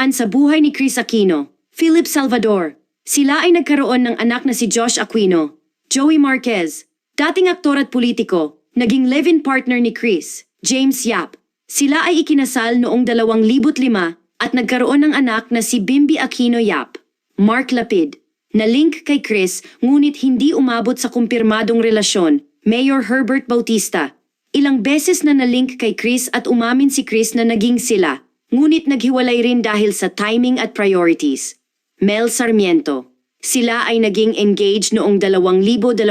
dumaan sa buhay ni Chris Aquino, Philip Salvador. Sila ay nagkaroon ng anak na si Josh Aquino, Joey Marquez, dating aktor at politiko, naging live-in partner ni Chris, James Yap. Sila ay ikinasal noong 2005 at nagkaroon ng anak na si Bimby Aquino Yap. Mark Lapid, na link kay Chris ngunit hindi umabot sa kumpirmadong relasyon, Mayor Herbert Bautista. Ilang beses na nalink kay Chris at umamin si Chris na naging sila, ngunit naghiwalay rin dahil sa timing at priorities. Mel Sarmiento, sila ay naging engaged noong 2021,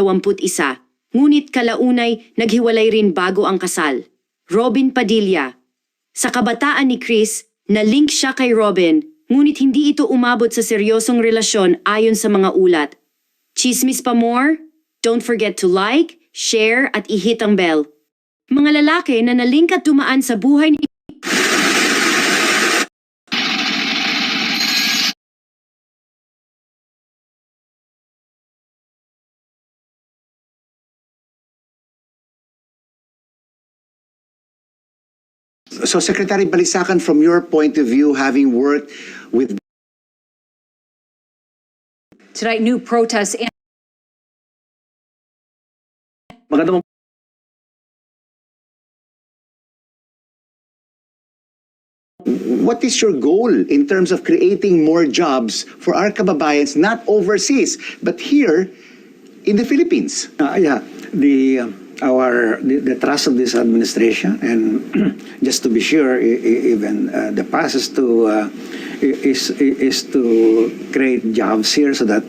ngunit kalaunay naghiwalay rin bago ang kasal. Robin Padilla, sa kabataan ni Chris, nalink siya kay Robin, ngunit hindi ito umabot sa seryosong relasyon ayon sa mga ulat. Chismis pa more? Don't forget to like, share at i-hit ang bell. Mga lalaki na nalink at dumaan sa buhay ni So, Secretary Balisacan, from your point of view, having worked with Tonight, new protests and Magandang what is your goal in terms of creating more jobs for our kababayans, not overseas, but here in the Philippines? the trust of this administration, and just to be sure, even the past is to create jobs here, so that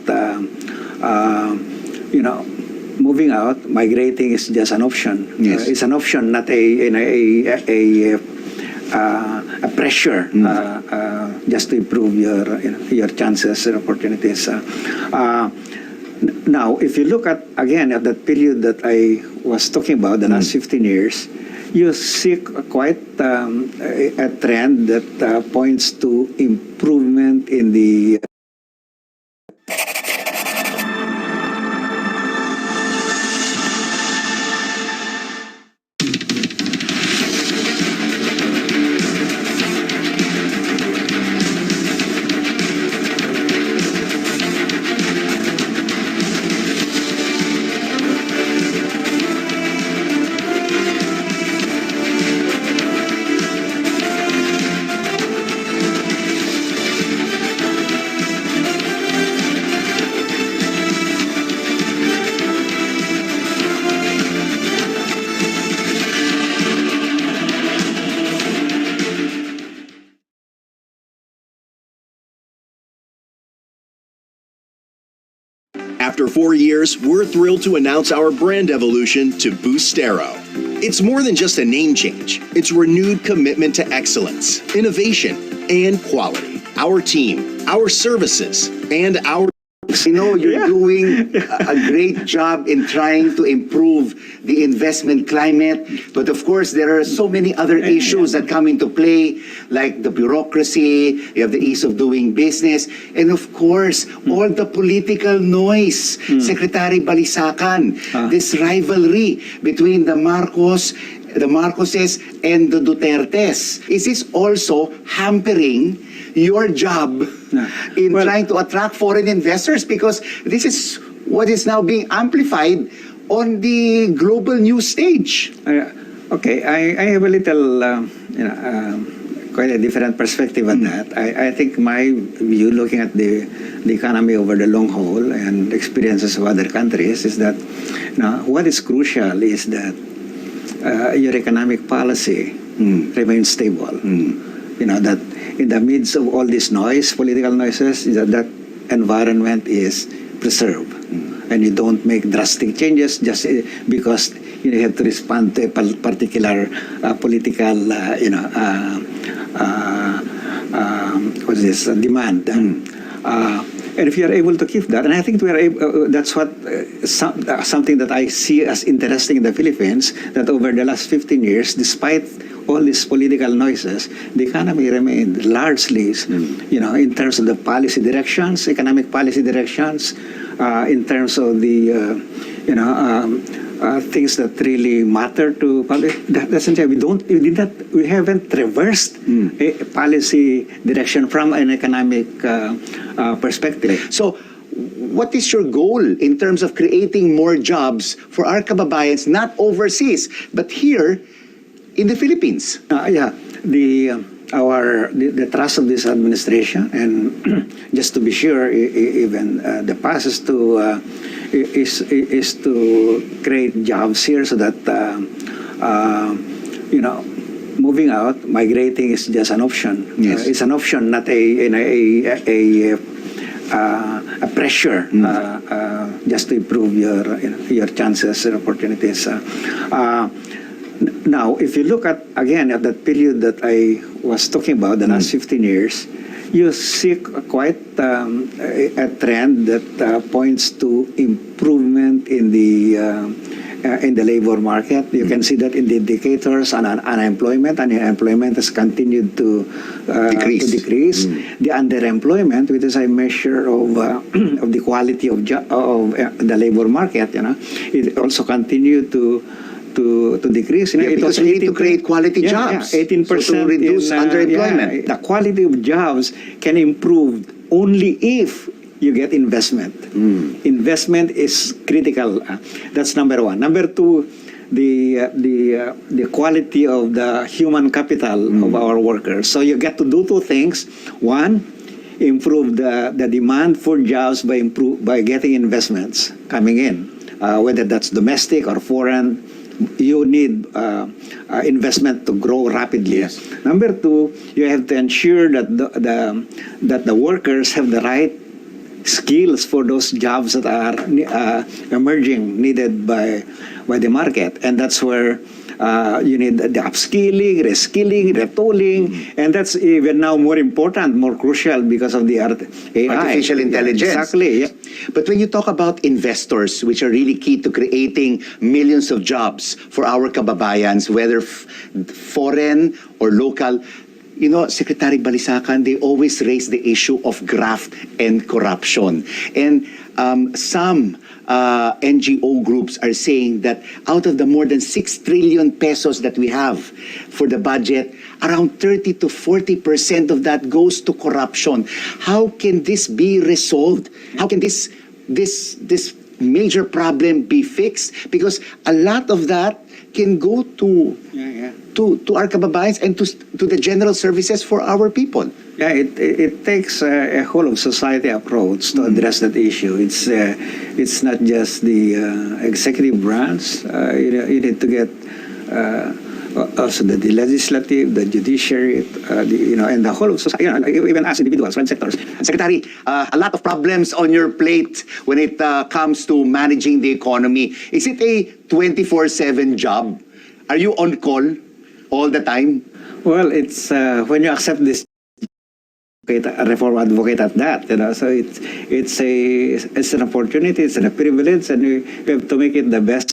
moving out, migrating is just an option. Yes. It's an option, not a pressure, just to improve your chances and opportunities. Now, if you look at that period that I was talking about, the last 15 years, you see quite a trend that points to improvement in the After 4 years, we're thrilled to announce our brand evolution to Boostero. It's more than just a name change. It's renewed commitment to excellence, innovation, and quality. Our team, our services, and our I know you're doing a great job in trying to improve the investment climate, but of course there are so many other issues that come into play, like the bureaucracy, you have the ease of doing business, and of course all the political noise. Secretary Balisacan, this rivalry between the Marcoses and the Dutertes. Is this also hampering your job in trying to attract foreign investors? Because this is what is now being amplified on the global news stage. Okay, I have a little, quite a different perspective on that. I think my view, looking at the economy over the long haul and experiences of other countries, is that what is crucial is that your economic policy remains stable. That in the midst of all this noise, political noises, that environment is preserved. And you don't make drastic changes just because you have to respond to a particular political, demand. And if you are able to keep that, and I think we are able, that's what something that I see as interesting in the Philippines, that over the last 15 years, despite all these political noises, the economy remained largely, in terms of the policy directions, economic policy directions, in terms of the, things that really matter to public. That doesn't say we haven't reversed a policy direction from an economic perspective. So, what is your goal in terms of creating more jobs for our kababayans, not overseas, but here in the Philippines? Yeah, the trust of this administration, and just to be sure, even the past is to create jobs here, so that moving out, migrating is just an option. Yes. It's an option, not a pressure, just to improve your chances and opportunities. Now, if you look at that period that I was talking about, the last 15 years, you see quite a trend that points to improvement in the labor market. You can see that in the indicators on unemployment. Unemployment has continued to decrease. The underemployment, which is a measure of of the quality of the labor market, it also continued to decrease. Because we need to create quality jobs. 18% to reduce underemployment. The quality of jobs can improve only if you get investment. Investment is critical. That's number one. Number two, the quality of the human capital of our workers. So you get to do two things. One, improve the demand for jobs by getting investments coming in, whether that's domestic or foreign. You need investment to grow rapidly. Yes. Number two, you have to ensure that the workers have the right skills for those jobs that are emerging, needed by the market, and that's where you need the upskilling, reskilling, retooling, and that's even now more important, more crucial because of the AI. Artificial intelligence. Exactly. Yeah. But when you talk about investors, which are really key to creating millions of jobs for our kababayans, whether foreign or local, Secretary Balisacan, they always raise the issue of graft and corruption. And some NGO groups are saying that out of the more than 6 trillion pesos that we have for the budget, around 30 to 40% of that goes to corruption. How can this be resolved? How can this major problem be fixed? Because a lot of that can go to our kababayans and to the general services for our people. Yeah, it takes a whole of society approach to address that issue. It's not just the executive branch. You need to get also the legislative, the judiciary, and the whole of society, even as individuals, private sectors. Secretary, a lot of problems on your plate when it comes to managing the economy. Is it a 24/7 job? Are you on call all the time? Well, it's when you accept this a reform advocate at that, so it's an opportunity, it's a privilege, and we have to make it the best